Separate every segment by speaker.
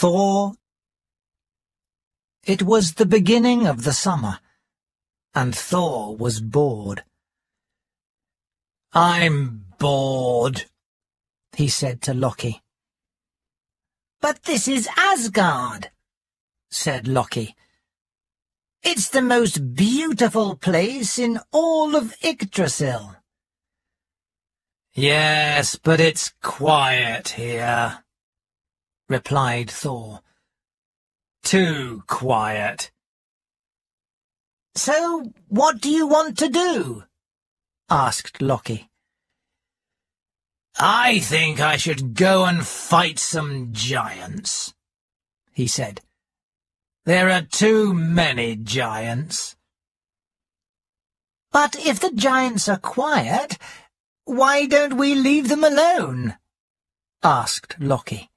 Speaker 1: Thor. It was the beginning of the summer, and Thor was bored. "I'm bored," he said to Loki. "But this is Asgard," said Loki. "It's the most beautiful place in all of Yggdrasil." "Yes, but it's quiet here," replied Thor. "Too quiet." "So what do you want to do?" asked Loki. "I think I should go and fight some giants," he said. "There are too many giants." "But if the giants are quiet, why don't we leave them alone?" asked Loki.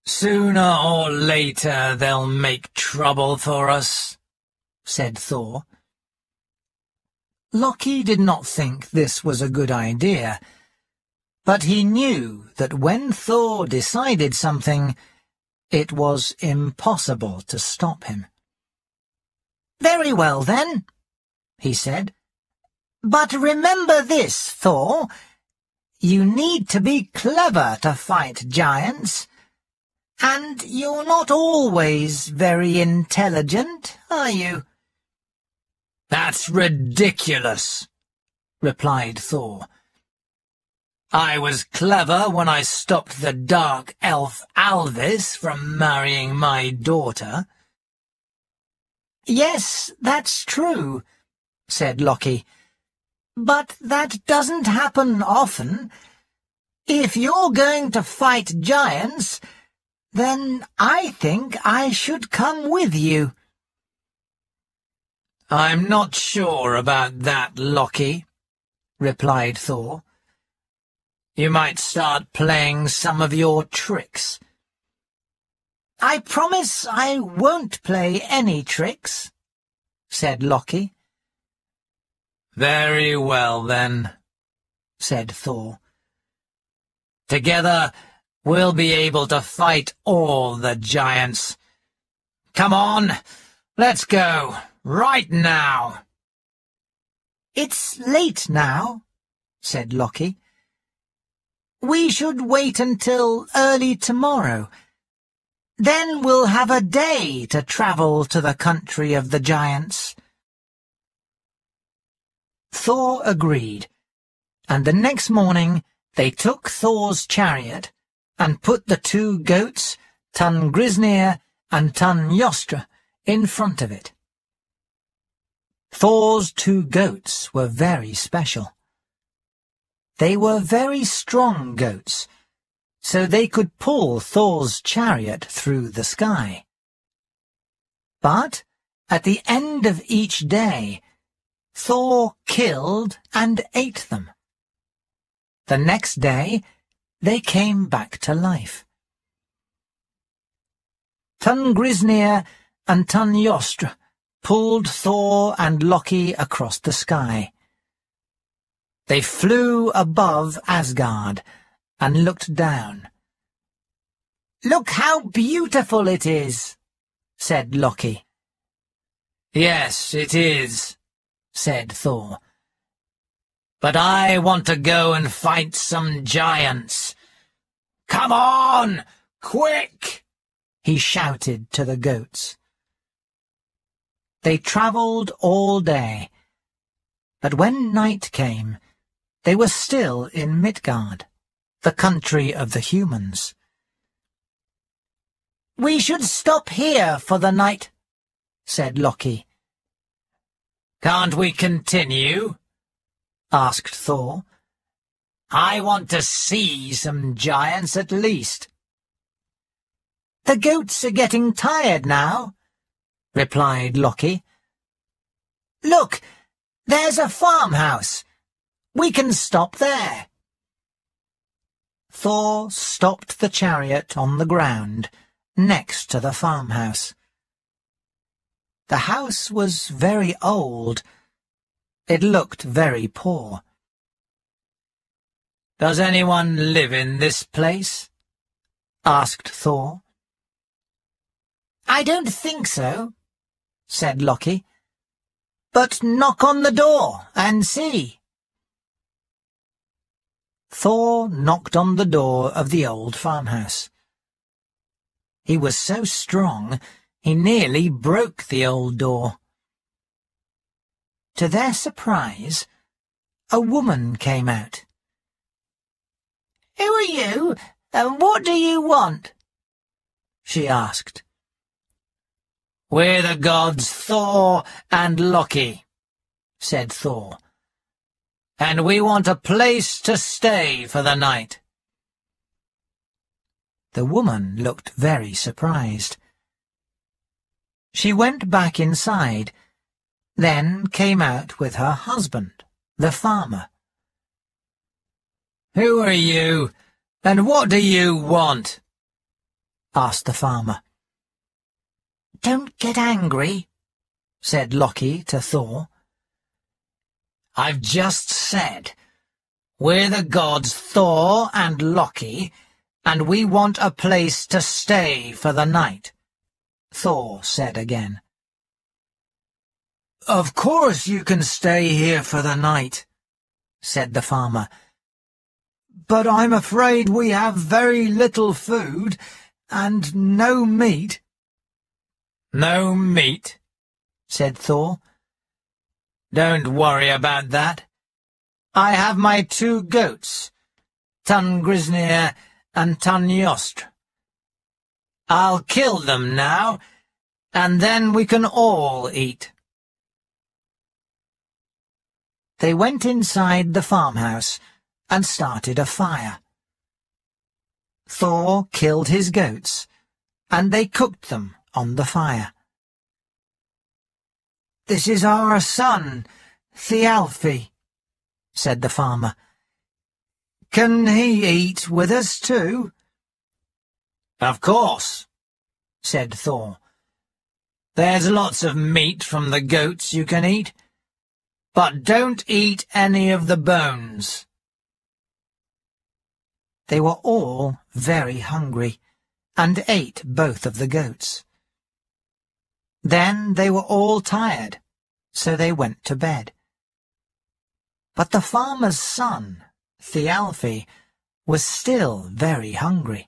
Speaker 1: "Sooner or later they'll make trouble for us," said Thor. Loki did not think this was a good idea, but he knew that when Thor decided something, it was impossible to stop him. "Very well, then," he said. "But remember this, Thor. You need to be clever to fight giants, and you're not always very intelligent, are you?" "That's ridiculous," replied Thor. "I was clever when I stopped the dark elf Alvis from marrying my daughter." "Yes, that's true," said Loki. "But that doesn't happen often. If you're going to fight giants, then I think I should come with you." "I'm not sure about that, Loki," replied Thor. "You might start playing some of your tricks." "I promise I won't play any tricks," said Loki. "Very well, then," said Thor. "Together we'll be able to fight all the giants. Come on, let's go, right now." "It's late now," said Loki. "We should wait until early tomorrow. Then we'll have a day to travel to the country of the giants." Thor agreed, and the next morning they took Thor's chariot and put the two goats, Tungrisnir and Tunjostra, in front of it. Thor's two goats were very special. They were very strong goats, so they could pull Thor's chariot through the sky. But at the end of each day, Thor killed and ate them. The next day, they came back to life. Tungrisnir and Tunjostra pulled Thor and Loki across the sky. They flew above Asgard and looked down. "Look how beautiful it is," said Loki. "Yes, it is," said Thor. "But I want to go and fight some giants. Come on, quick!" he shouted to the goats. They travelled all day, but when night came, they were still in Midgard, the country of the humans. "We should stop here for the night," said Loki. "Can't we continue?" asked Thor. "I want to see some giants at least." "The goats are getting tired now," replied Loki. "Look, there's a farmhouse. We can stop there." Thor stopped the chariot on the ground next to the farmhouse. The house was very old. It looked very poor. "Does anyone live in this place?" asked Thor. "I don't think so," said Loki. "But knock on the door and see." Thor knocked on the door of the old farmhouse. He was so strong he nearly broke the old door. To their surprise, a woman came out. "Who are you, and what do you want?" she asked. "We're the gods Thor and Loki," said Thor, "and we want a place to stay for the night." The woman looked very surprised. She went back inside, then came out with her husband, the farmer. "Who are you, and what do you want?" asked the farmer. "Don't get angry," said Loki to Thor. "I've just said, we're the gods Thor and Loki, and we want a place to stay for the night," Thor said again. "Of course you can stay here for the night," said the farmer. "But I'm afraid we have very little food and no meat." "No meat?" said Thor. "Don't worry about that. I have my 2 goats, Tungrisnir and Tunjostr. I'll kill them now, and then we can all eat." They went inside the farmhouse and started a fire. Thor killed his goats, and they cooked them on the fire. "This is our son, Thialfi," said the farmer. "Can he eat with us too?" "Of course," said Thor. "There's lots of meat from the goats you can eat, but don't eat any of the bones." They were all very hungry, and ate both of the goats. Then they were all tired, so they went to bed. But the farmer's son, Thialfi, was still very hungry.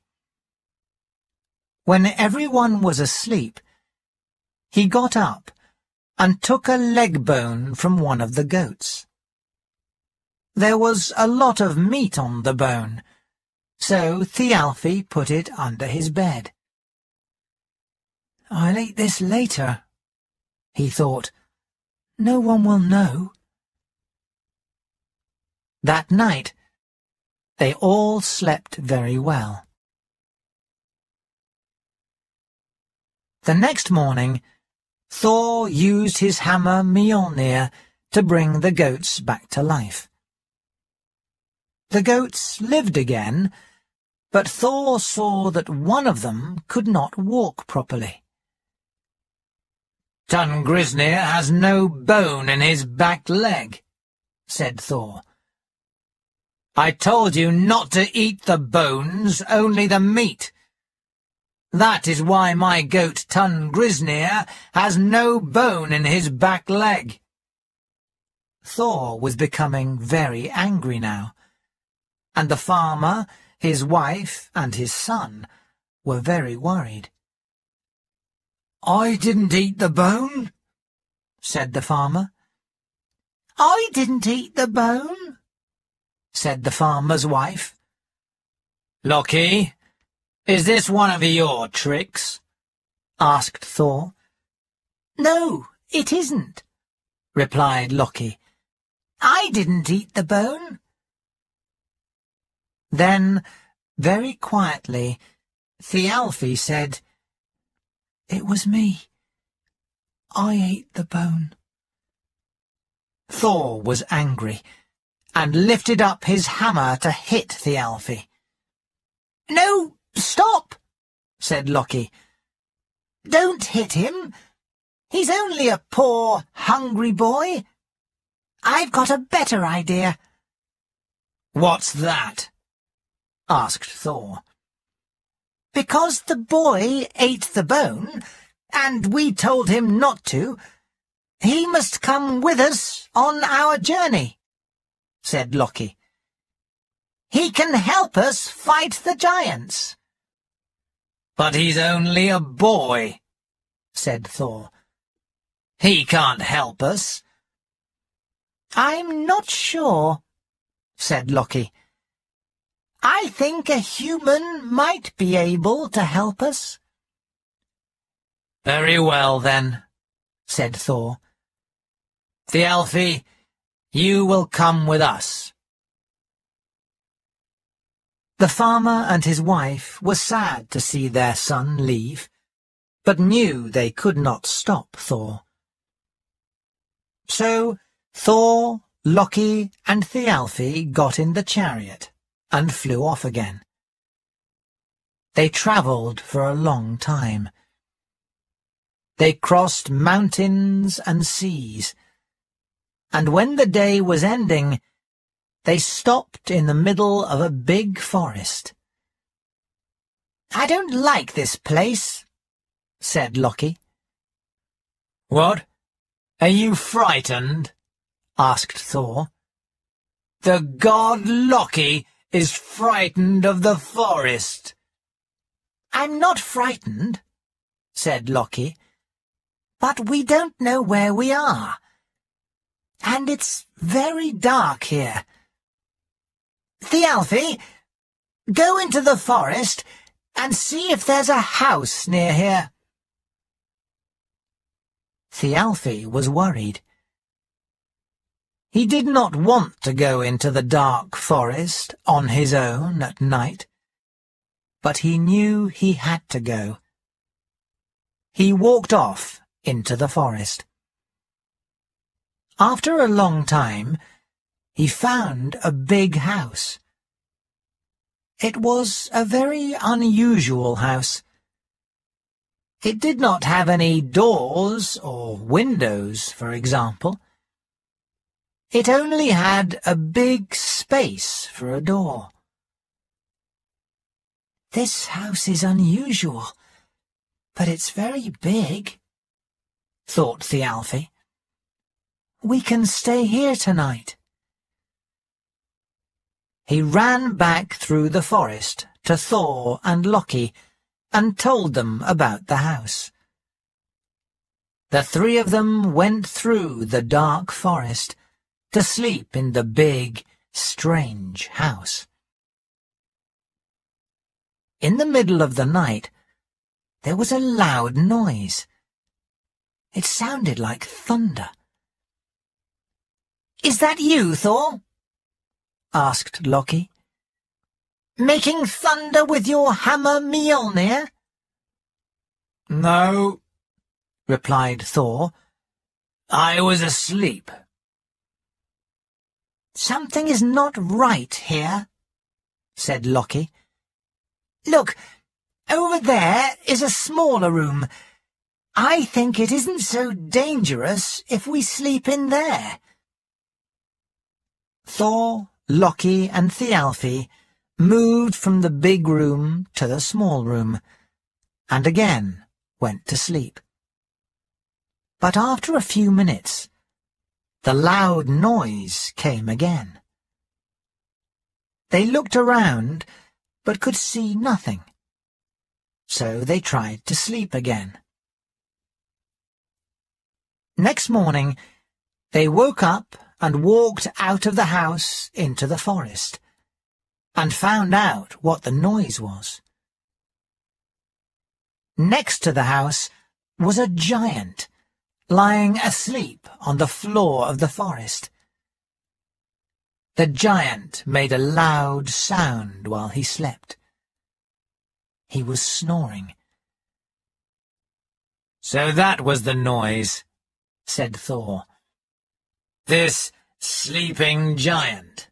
Speaker 1: When everyone was asleep, he got up and took a leg bone from one of the goats. There was a lot of meat on the bone, so Thialfi put it under his bed. "I'll eat this later," he thought. "No one will know." That night, they all slept very well. The next morning, Thor used his hammer Mjolnir to bring the goats back to life. The goats lived again, but Thor saw that one of them could not walk properly. "Tungrisnir has no bone in his back leg," said Thor. "I told you not to eat the bones, only the meat. That is why my goat Tungrisnir has no bone in his back leg." Thor was becoming very angry now, and the farmer, his wife, and his son were very worried. "I didn't eat the bone," said the farmer. "I didn't eat the bone," said the farmer's wife. "Loki, is this one of your tricks?" asked Thor. "No, it isn't," replied Loki. "I didn't eat the bone." Then, very quietly, Thialfi said, "It was me. I ate the bone." Thor was angry, and lifted up his hammer to hit Thialfi. "No, stop," said Loki. "Don't hit him. He's only a poor, hungry boy. I've got a better idea." "What's that?" asked Thor. "Because the boy ate the bone, and we told him not to. He must come with us on our journey," said Loki. "He can help us fight the giants."
Speaker 2: "But he's only a boy," said Thor. "He can't help us."
Speaker 1: "I'm not sure," said Loki. "I think a human might be able to help us."
Speaker 2: "Very well, then," said Thor. "Thialfi, you will come with us."
Speaker 1: The farmer and his wife were sad to see their son leave, but knew they could not stop Thor. So Thor, Loki, and Thialfi got in the chariot and flew off again. They travelled for a long time. They crossed mountains and seas, and when the day was ending, they stopped in the middle of a big forest. "I don't like this place," said Loki.
Speaker 2: "What? Are you frightened?" asked Thor. "The god Loki is frightened of the forest."
Speaker 1: "I'm not frightened," said Loki, "but we don't know where we are, and it's very dark here. Thialfi, go into the forest and see if there's a house near here." Thialfi was worried. He did not want to go into the dark forest on his own at night, but he knew he had to go. He walked off into the forest. After a long time, he found a big house. It was a very unusual house. It did not have any doors or windows, for example. It only had a big space for a door. "This house is unusual, but it's very big," thought Thialfi. "We can stay here tonight." He ran back through the forest to Thor and Loki and told them about the house. The three of them went through the dark forest to sleep in the big, strange house. In the middle of the night, there was a loud noise. It sounded like thunder. "Is that you, Thor?" asked Loki. "Making thunder with your hammer Mjolnir?"
Speaker 2: "No," replied Thor. "I was asleep."
Speaker 1: "Something is not right here," said Loki. "Look, over there is a smaller room. I think it isn't so dangerous if we sleep in there." Thor, Loki, and Thialfi moved from the big room to the small room, and again went to sleep. But after a few minutes, the loud noise came again. They looked around, but could see nothing, so they tried to sleep again. Next morning, they woke up and walked out of the house into the forest, and found out what the noise was. Next to the house was a giant, lying asleep on the floor of the forest. The giant made a loud sound while he slept. He was snoring.
Speaker 2: "So that was the noise," said Thor. "This sleeping giant."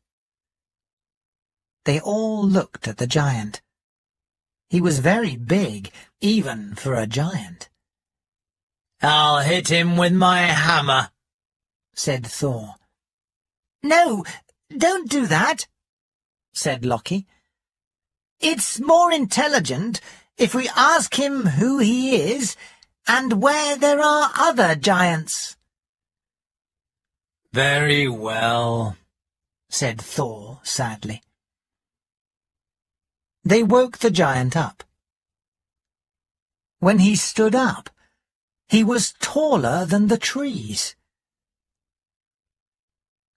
Speaker 1: They all looked at the giant. He was very big, even for a giant.
Speaker 2: "I'll hit him with my hammer,"
Speaker 1: said Thor. "No, don't do that," said Loki. "It's more intelligent if we ask him who he is and where there are other giants."
Speaker 2: "Very well,"
Speaker 1: said Thor sadly. They woke the giant up. When he stood up, he was taller than the trees.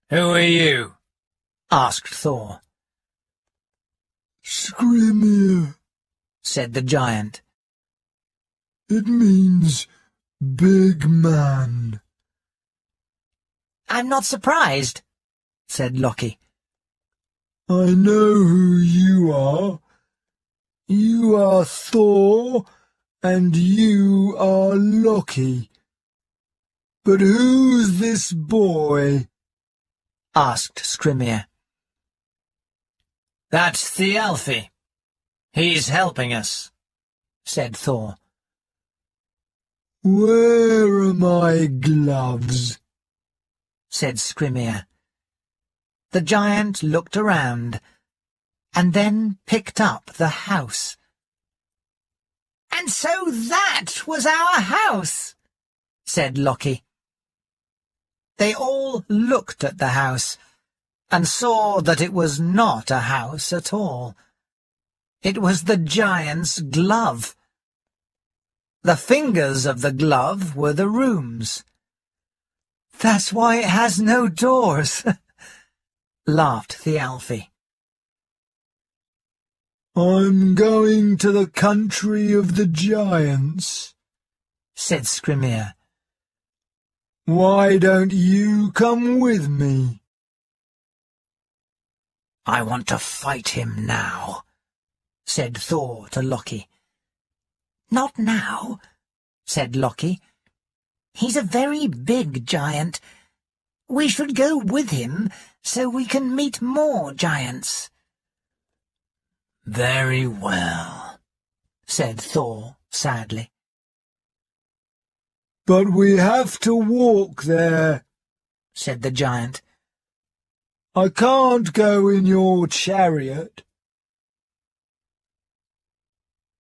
Speaker 2: "Who are you?"
Speaker 1: asked Thor.
Speaker 3: "Skrymir," said the giant. "It means big man."
Speaker 1: "I'm not surprised," said Loki.
Speaker 3: "I know who you are. You are Thor, and you are Loki. But who's this boy?"
Speaker 1: asked Skrymir.
Speaker 2: "That's Thialfi. He's helping us,"
Speaker 1: said Thor.
Speaker 3: "Where are my gloves?"
Speaker 1: said Skrymir. The giant looked around, and then picked up the house. "And so that was our house," said Loki. They all looked at the house, and saw that it was not a house at all. It was the giant's glove. The fingers of the glove were the rooms. "That's why it has no doors," laughed Thialfi.
Speaker 3: "I'm going to the country of the giants,"
Speaker 1: said Skrymir.
Speaker 3: "Why don't you come with me?"
Speaker 1: "I want to fight him now," said Thor to Loki. "Not now," said Loki. "He's a very big giant. We should go with him so we can meet more giants."
Speaker 2: "Very well,"
Speaker 1: said Thor sadly.
Speaker 3: "But we have to walk there,"
Speaker 1: said the giant.
Speaker 3: "I can't go in your chariot."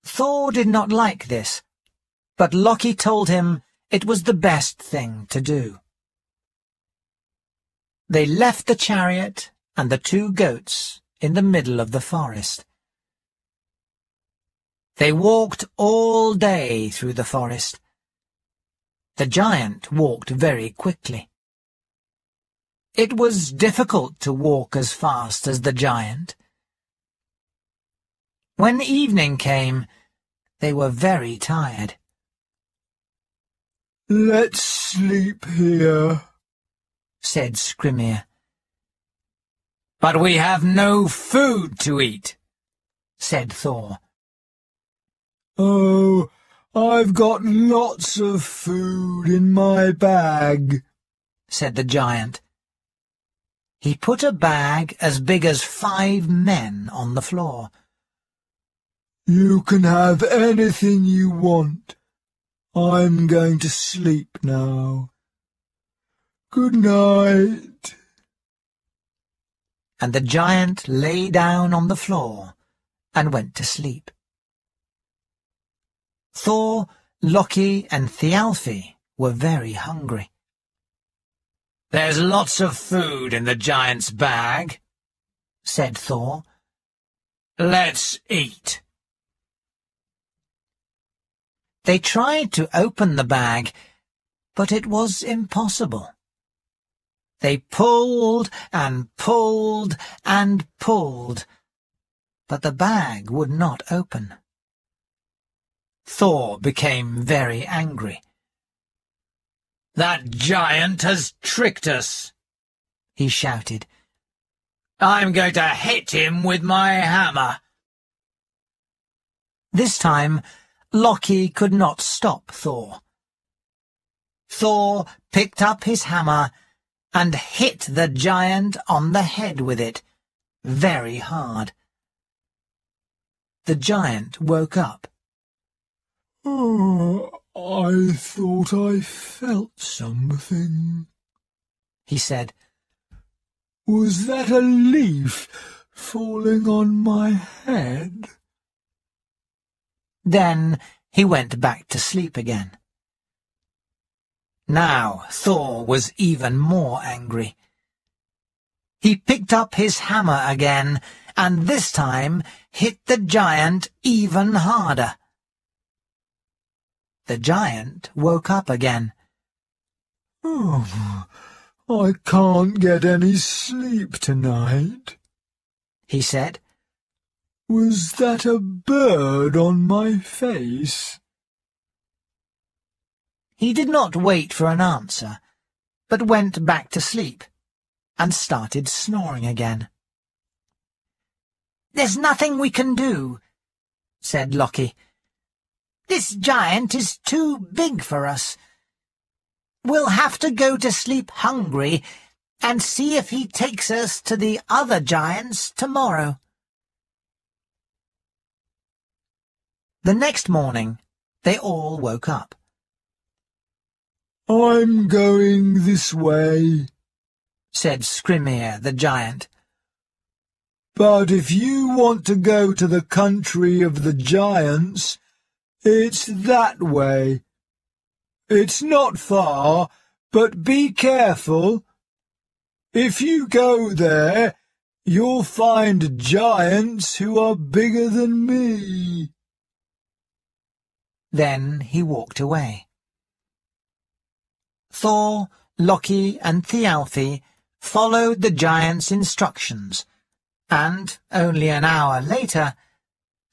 Speaker 1: Thor did not like this, but Loki told him it was the best thing to do. They left the chariot and the 2 goats in the middle of the forest. They walked all day through the forest. The giant walked very quickly. It was difficult to walk as fast as the giant. When evening came, they were very tired.
Speaker 3: "Let's sleep here,"
Speaker 1: said Skrymir.
Speaker 2: "But we have no food to eat,"
Speaker 1: said Thor.
Speaker 3: "Oh, I've got lots of food in my bag,"
Speaker 1: said the giant. He put a bag as big as 5 men on the floor.
Speaker 3: "You can have anything you want. I'm going to sleep now. Good night."
Speaker 1: And the giant lay down on the floor and went to sleep. Thor, Loki, and Thialfi were very hungry.
Speaker 2: "There's lots of food in the giant's bag,"
Speaker 1: said Thor.
Speaker 2: "Let's eat."
Speaker 1: They tried to open the bag, but it was impossible. They pulled and pulled and pulled, but the bag would not open. Thor became very angry.
Speaker 2: "That giant has tricked us,"
Speaker 1: he shouted.
Speaker 2: "I'm going to hit him with my hammer."
Speaker 1: This time, Loki could not stop Thor. Thor picked up his hammer and hit the giant on the head with it, very hard. The giant woke up.
Speaker 3: "Oh, I thought I felt something,"
Speaker 1: he said.
Speaker 3: "Was that a leaf falling on my head?"
Speaker 1: Then he went back to sleep again. Now Thor was even more angry. He picked up his hammer again, and this time hit the giant even harder. The giant woke up again.
Speaker 3: "Oh, I can't get any sleep tonight,"
Speaker 1: he said.
Speaker 3: "Was that a bird on my face?"
Speaker 1: He did not wait for an answer, but went back to sleep and started snoring again. "There's nothing we can do," said Loki. "This giant is too big for us. We'll have to go to sleep hungry and see if he takes us to the other giants tomorrow." The next morning, they all woke up.
Speaker 3: "I'm going this way,"
Speaker 1: said Skrimir the giant.
Speaker 3: "But if you want to go to the country of the giants, it's that way. It's not far, but be careful. If you go there, you'll find giants who are bigger than me."
Speaker 1: Then he walked away. Thor, Loki, and Thialfi followed the giant's instructions, and only an hour later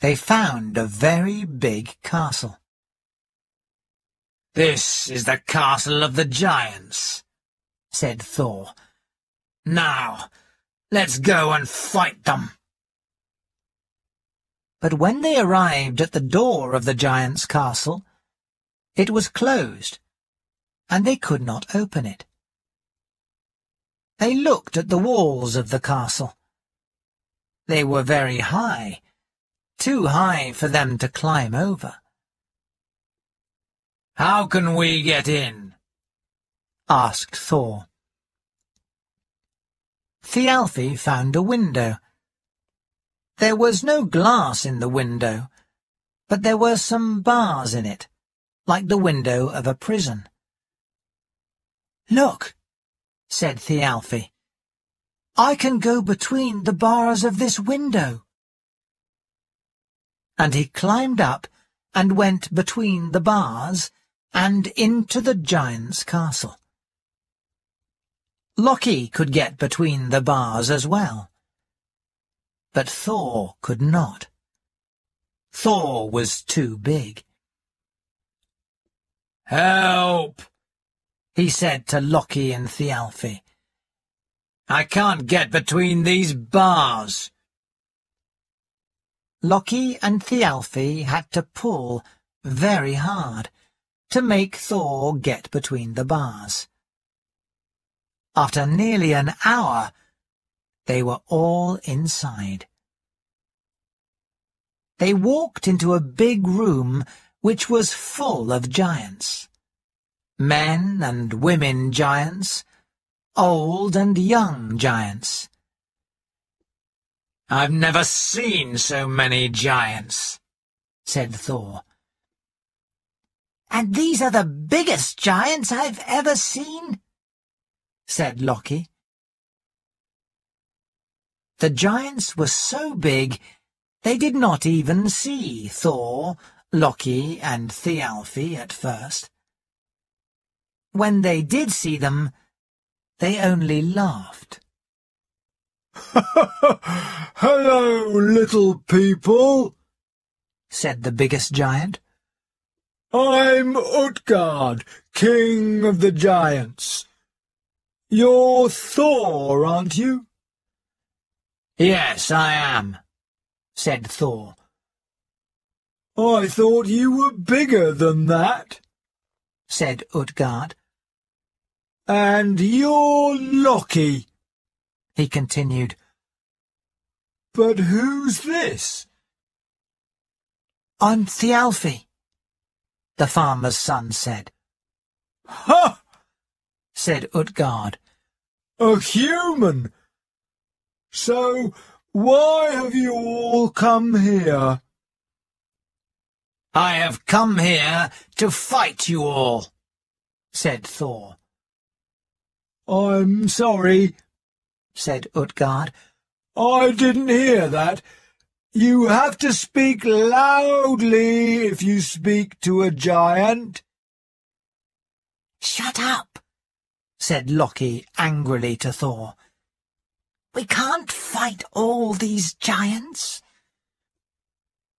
Speaker 1: they found a very big castle.
Speaker 2: "This is the castle of the giants,"
Speaker 1: said Thor.
Speaker 2: "Now, let's go and fight them."
Speaker 1: But when they arrived at the door of the giant's castle, it was closed, and they could not open it. They looked at the walls of the castle. They were very high, too high for them to climb over.
Speaker 2: "How can we get in?"
Speaker 1: asked Thor. Thialfi found a window. There was no glass in the window, but there were some bars in it, like the window of a prison. "Look," said Thialfi. "I can go between the bars of this window." And he climbed up and went between the bars and into the giant's castle. Loki could get between the bars as well, but Thor could not. Thor was too big.
Speaker 2: "Help!"
Speaker 1: he said to Loki and Thialfi.
Speaker 2: "I can't get between these bars."
Speaker 1: Loki and Thialfi had to pull very hard to make Thor get between the bars. After nearly an hour, they were all inside. They walked into a big room which was full of giants. Men and women giants, old and young giants.
Speaker 2: "I've never seen so many giants,"
Speaker 1: said Thor. "And these are the biggest giants I've ever seen," said Loki. The giants were so big they did not even see Thor, Loki, and Thialfi at first. When they did see them, they only laughed.
Speaker 3: "Hello, little people,"
Speaker 1: said the biggest giant.
Speaker 3: "I'm Utgard, king of the giants. You're Thor, aren't you?"
Speaker 2: "Yes, I am,"
Speaker 1: said Thor.
Speaker 3: "I thought you were bigger than that,"
Speaker 1: said Utgard.
Speaker 3: "And you're Loki,"
Speaker 1: he continued.
Speaker 3: "But who's this?"
Speaker 1: "I'm Thialfi," the farmer's son said.
Speaker 3: "Ha!"
Speaker 1: said Utgard.
Speaker 3: "A human! So why have you all come here?"
Speaker 2: "I have come here to fight you all,"
Speaker 1: said Thor.
Speaker 3: "I'm sorry,"
Speaker 1: said Utgard.
Speaker 3: "I didn't hear that. You have to speak loudly if you speak to a giant."
Speaker 1: "Shut up," said Loki angrily to Thor. "We can't fight all these giants."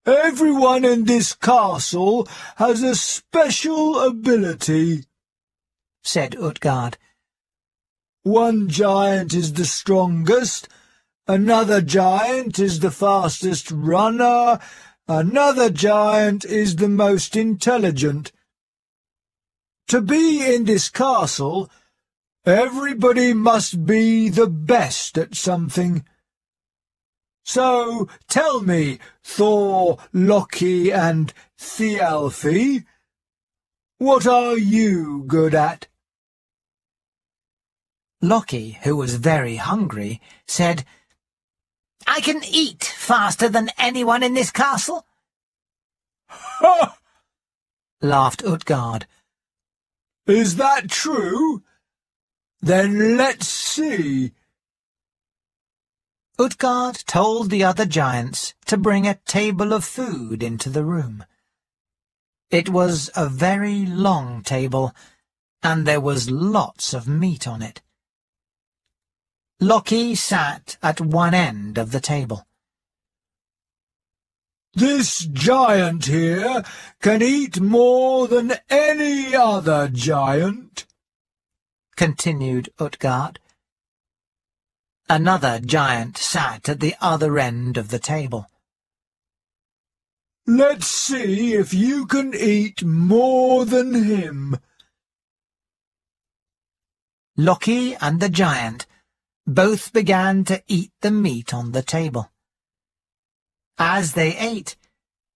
Speaker 3: "Everyone in this castle has a special ability,"
Speaker 1: said Utgard.
Speaker 3: "One giant is the strongest, another giant is the fastest runner, another giant is the most intelligent. To be in this castle, everybody must be the best at something. So tell me, Thor, Loki, and Thialfi, what are you good at?"
Speaker 1: Loki, who was very hungry, said, "I can eat faster than anyone in this castle."
Speaker 3: "Ha!"
Speaker 1: laughed Utgard.
Speaker 3: "Is that true? Then let's see."
Speaker 1: Utgard told the other giants to bring a table of food into the room. It was a very long table, and there was lots of meat on it. Loki sat at one end of the table.
Speaker 3: "This giant here can eat more than any other giant,"
Speaker 1: continued Utgard. Another giant sat at the other end of the table.
Speaker 3: "Let's see if you can eat more than him."
Speaker 1: Loki and the giant both began to eat the meat on the table. As they ate,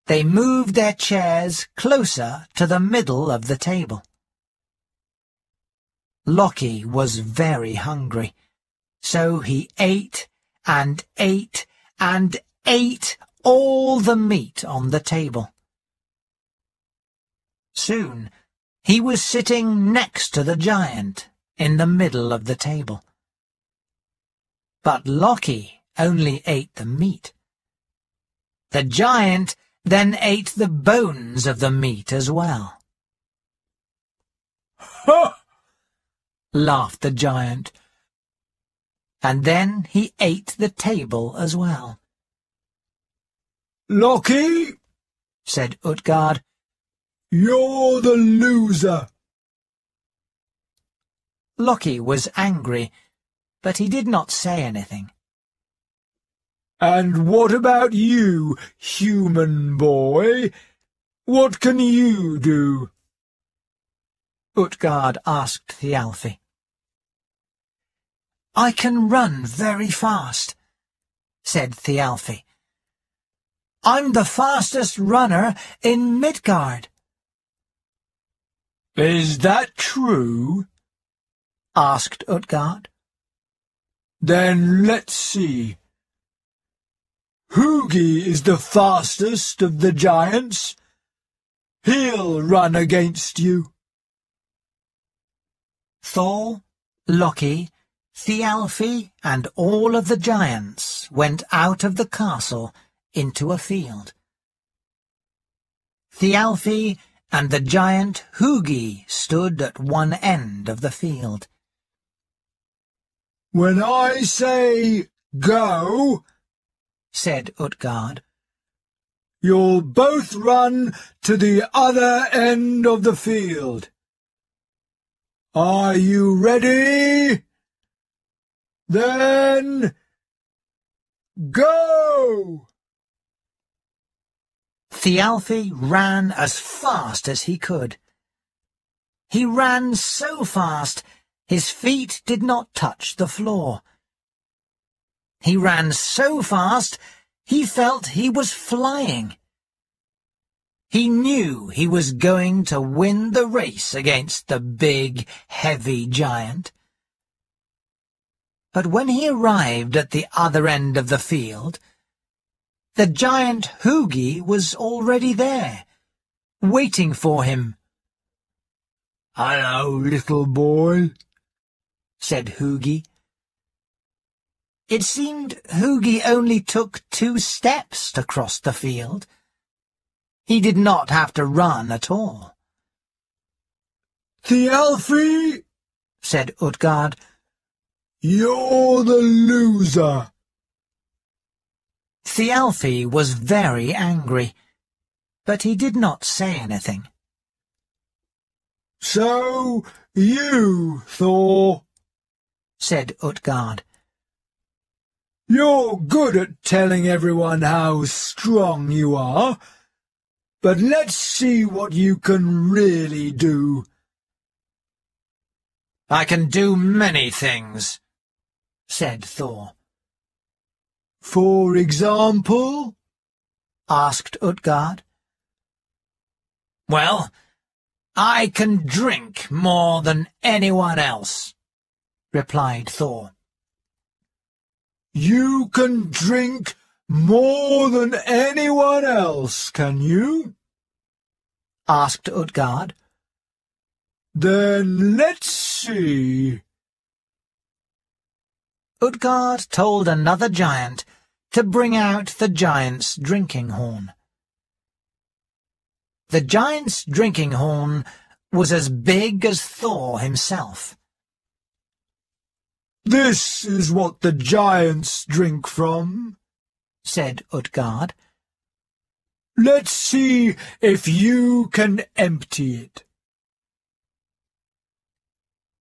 Speaker 1: they moved their chairs closer to the middle of the table. Loki was very hungry, so he ate and ate and ate all the meat on the table. Soon he was sitting next to the giant in the middle of the table. But Loki only ate the meat. The giant then ate the bones of the meat as well.
Speaker 3: "Ha!"
Speaker 1: laughed the giant. And then he ate the table as well.
Speaker 3: "Loki,"
Speaker 1: said Utgard,
Speaker 3: "you're the loser."
Speaker 1: Loki was angry, but he did not say anything.
Speaker 3: "And what about you, human boy? What can you do?"
Speaker 1: Utgard asked Thialfi. "I can run very fast," said Thialfi. "I'm the fastest runner in Midgard."
Speaker 3: "Is that true?"
Speaker 1: asked Utgard.
Speaker 3: "Then let's see. Hugi is the fastest of the giants. He'll run against you."
Speaker 1: Thor, Loki, Thialfi, and all of the giants went out of the castle into a field. Thialfi and the giant Hugi stood at one end of the field.
Speaker 3: "When I say go,"
Speaker 1: said Utgard,
Speaker 3: "you'll both run to the other end of the field. Are you ready? Then go!"
Speaker 1: Thialfi ran as fast as he could. He ran so fast his feet did not touch the floor. He ran so fast he felt he was flying. He knew he was going to win the race against the big, heavy giant. But when he arrived at the other end of the field, the giant Hugi was already there, waiting for him.
Speaker 3: "Hello, little boy,"
Speaker 1: said Hugi. It seemed Hugi only took 2 steps to cross the field. He did not have to run at all.
Speaker 3: "Thialfi,"
Speaker 1: said Utgard,
Speaker 3: "you're the loser."
Speaker 1: Thialfi was very angry, but he did not say anything.
Speaker 3: "So, you, Thor,"
Speaker 1: said Utgard.
Speaker 3: "You're good at telling everyone how strong you are, but let's see what you can really do."
Speaker 2: "I can do many things,"
Speaker 1: said Thor.
Speaker 3: "For example?"
Speaker 1: asked Utgard.
Speaker 2: "Well, I can drink more than anyone else,"
Speaker 1: replied Thor.
Speaker 3: "You can drink more than anyone else, can you?"
Speaker 1: asked Utgard.
Speaker 3: "Then let's see."
Speaker 1: Utgard told another giant to bring out the giant's drinking horn. The giant's drinking horn was as big as Thor himself.
Speaker 3: "This is what the giants drink from,"
Speaker 1: said Utgard.
Speaker 3: "Let's see if you can empty it."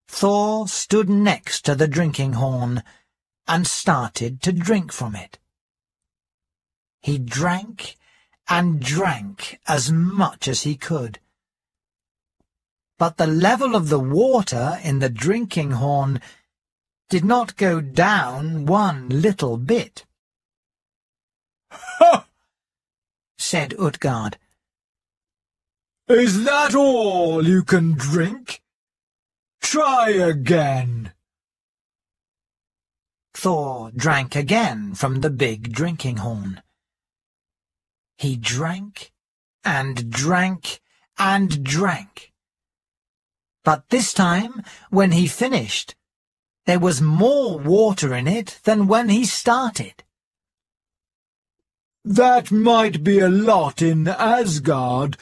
Speaker 1: Thor stood next to the drinking horn and started to drink from it. He drank and drank as much as he could. But the level of the water in the drinking horn did not go down one little bit.
Speaker 3: "Ha!"
Speaker 1: said Utgard.
Speaker 3: "Is that all you can drink? Try again."
Speaker 1: Thor drank again from the big drinking horn. He drank and drank and drank. But this time, when he finished, there was more water in it than when he started.
Speaker 3: "That might be a lot in Asgard,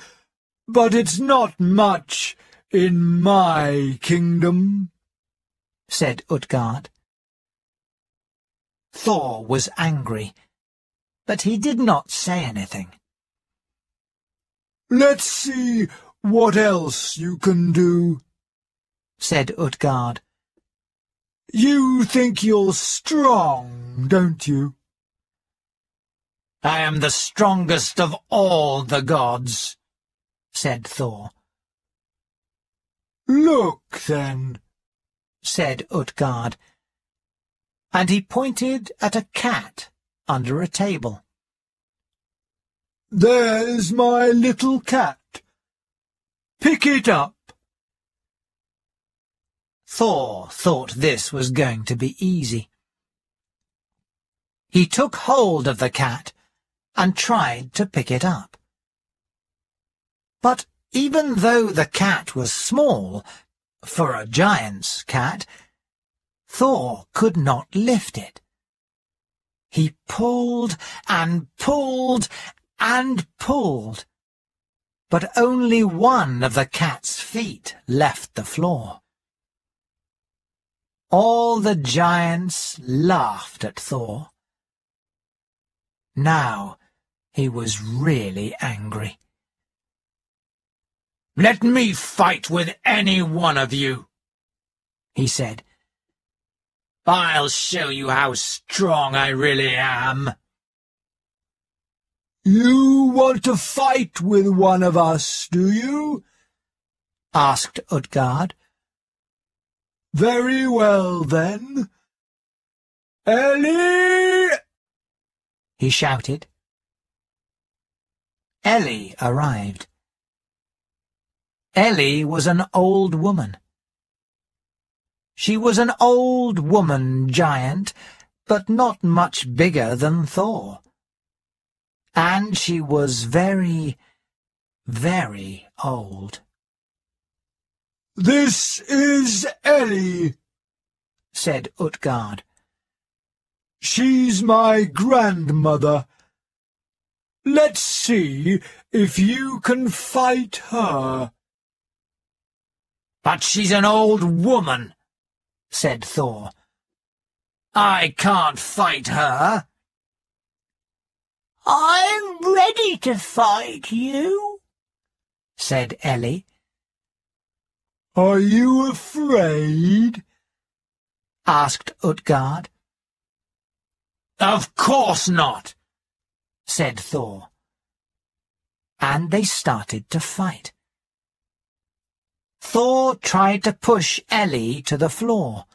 Speaker 3: but it's not much in my kingdom,"
Speaker 1: said Utgard. Thor was angry, but he did not say anything.
Speaker 3: "Let's see what else you can do,"
Speaker 1: said Utgard.
Speaker 3: "You think you're strong, don't you?"
Speaker 2: "I am the strongest of all the gods,"
Speaker 1: said Thor.
Speaker 3: "Look, then,"
Speaker 1: said Utgard, and he pointed at a cat under a table.
Speaker 3: "There's my little cat. Pick it up."
Speaker 1: Thor thought this was going to be easy. He took hold of the cat and tried to pick it up. But even though the cat was small, for a giant's cat, Thor could not lift it. He pulled and pulled and pulled, but only one of the cat's feet left the floor. All the giants laughed at Thor. Now he was really angry.
Speaker 2: "Let me fight with any one of you,"
Speaker 1: he said.
Speaker 2: "I'll show you how strong I really am."
Speaker 3: "You want to fight with one of us, do you?"
Speaker 1: asked Utgard.
Speaker 3: "Very well, then. Ellie!"
Speaker 1: he shouted. Ellie arrived. Ellie was an old woman. She was an old woman giant, but not much bigger than Thor. And she was very, very old.
Speaker 3: "This is Ellie,"
Speaker 1: said Utgard.
Speaker 3: "She's my grandmother. Let's see if you can fight her."
Speaker 2: "But she's an old woman," said Thor. "I can't fight her."
Speaker 1: "I'm ready to fight you," said Ellie.
Speaker 3: "Are you afraid?"
Speaker 1: asked Utgard.
Speaker 2: "Of course not,"
Speaker 1: said Thor. And they started to fight. Thor tried to push Ellie to the floor,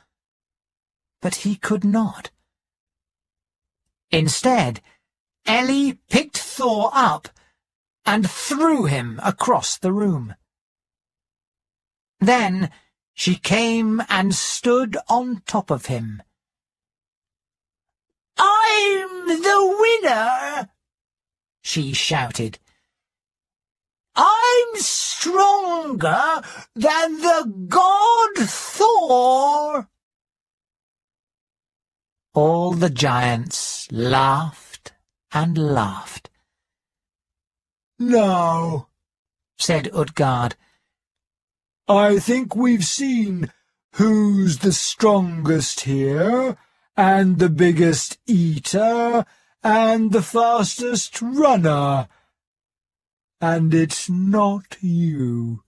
Speaker 1: but he could not. Instead, Ellie picked Thor up and threw him across the room. Then she came and stood on top of him. "I'm the winner!" she shouted. "I'm stronger than the god Thor!" All the giants laughed and laughed.
Speaker 3: "Now,"
Speaker 1: said Utgard,
Speaker 3: "I think we've seen who's the strongest here, and the biggest eater, and the fastest runner. And it's not you.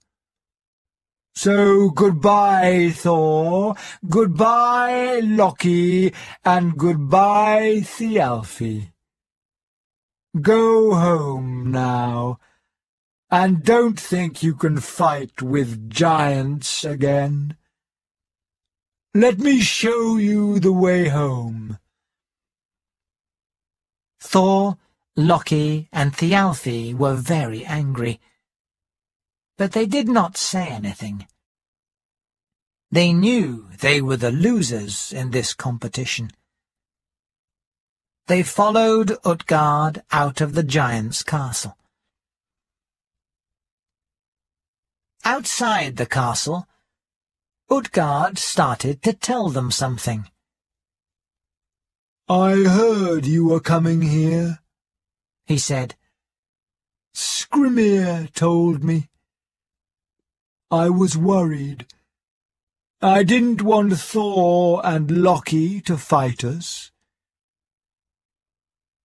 Speaker 3: So goodbye, Thor, goodbye, Loki, and goodbye, Thialfi. Go home now, and don't think you can fight with giants again. Let me show you the way home."
Speaker 1: Thor, Loki, and Thialfi were very angry, but they did not say anything. They knew they were the losers in this competition. They followed Utgard out of the giant's castle. Outside the castle, Utgard started to tell them something.
Speaker 3: "I heard you were coming here,"
Speaker 1: he said.
Speaker 3: "Skrimir told me. I was worried. I didn't want Thor and Loki to fight us."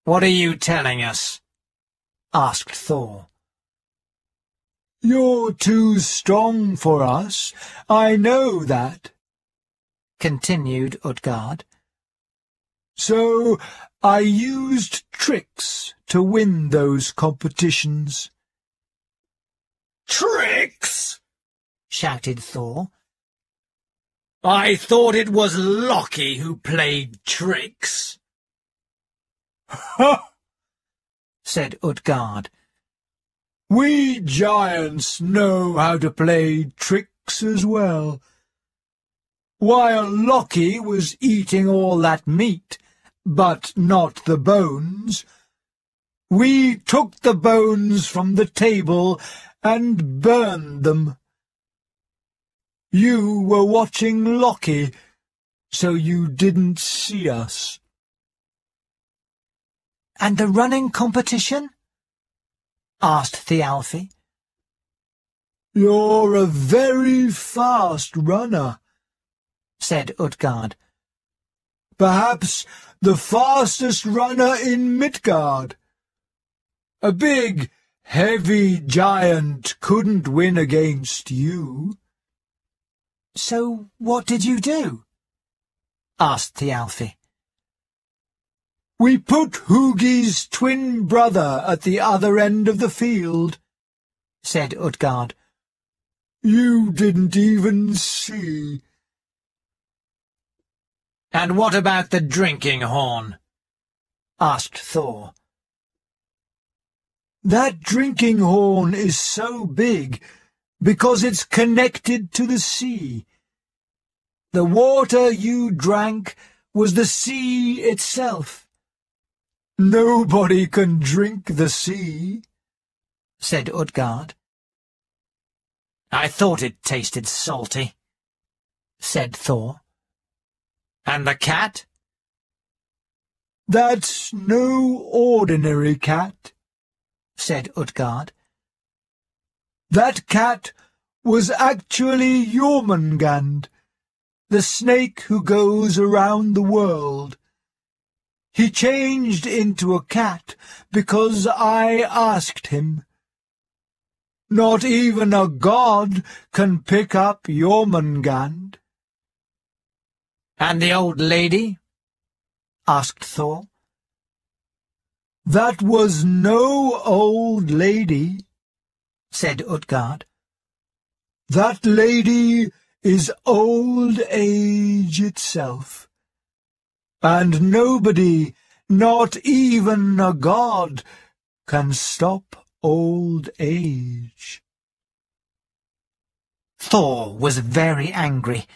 Speaker 2: "What are you telling us?"
Speaker 1: asked Thor.
Speaker 3: "You're too strong for us, I know that,"
Speaker 1: continued Utgard.
Speaker 3: "So I used tricks to win those competitions."
Speaker 2: "Tricks!"
Speaker 1: shouted Thor.
Speaker 2: "I thought it was Loki who played tricks."
Speaker 3: "Ha!"
Speaker 1: said Utgard.
Speaker 3: "We giants know how to play tricks as well. While Loki was eating all that meat, but not the bones, we took the bones from the table and burned them. You were watching Loki, so you didn't see us."
Speaker 1: "And the running competition?" asked Thialfi.
Speaker 3: "You're a very fast runner,"
Speaker 1: said Utgard.
Speaker 3: "Perhaps the fastest runner in Midgard. A big, heavy giant couldn't win against you."
Speaker 1: "So what did you do?" asked Thialfi.
Speaker 3: "We put Hugi's twin brother at the other end of the field,"
Speaker 1: said Utgard.
Speaker 3: "You didn't even see."
Speaker 2: "And what about the drinking horn?"
Speaker 1: asked Thor.
Speaker 3: "That drinking horn is so big because it's connected to the sea. The water you drank was the sea itself. Nobody can drink the sea,"
Speaker 1: said Utgard.
Speaker 2: I thought it tasted salty, said Thor. And the cat?
Speaker 3: That's no ordinary cat, said Utgard. That cat was actually Jormungand, the snake who goes around the world. He changed into a cat because I asked him. Not even a god can pick up Jormungand.
Speaker 2: And the old lady? Asked Thor.
Speaker 3: That was no old lady, said Utgard. That lady is old age itself, and nobody, not even a god, can stop old age.
Speaker 1: Thor was very angry,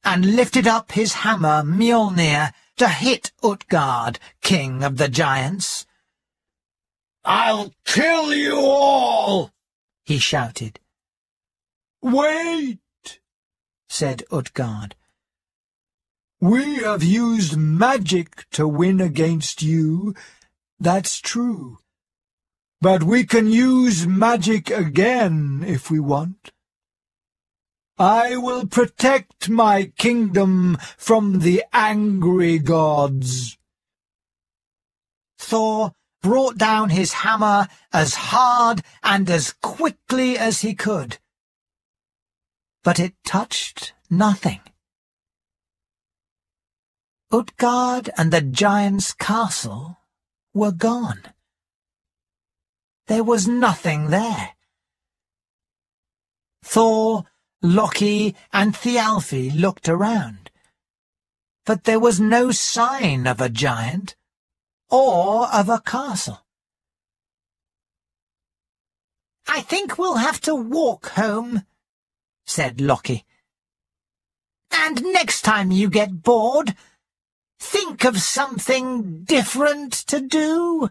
Speaker 1: and lifted up his hammer Mjolnir to hit Utgard, king of the giants.
Speaker 2: "I'll kill you all!"
Speaker 1: he shouted.
Speaker 3: Wait, said Utgard. We have used magic to win against you, that's true. But we can use magic again if we want. I will protect my kingdom from the angry gods.
Speaker 1: Thor brought down his hammer as hard and as quickly as he could. But it touched nothing. Utgard and the giant's castle were gone. There was nothing there. Thor, Loki, and Thialfi looked around, but there was no sign of a giant or of a castle. "I think we'll have to walk home," said Loki. "And next time you get bored, think of something different to do."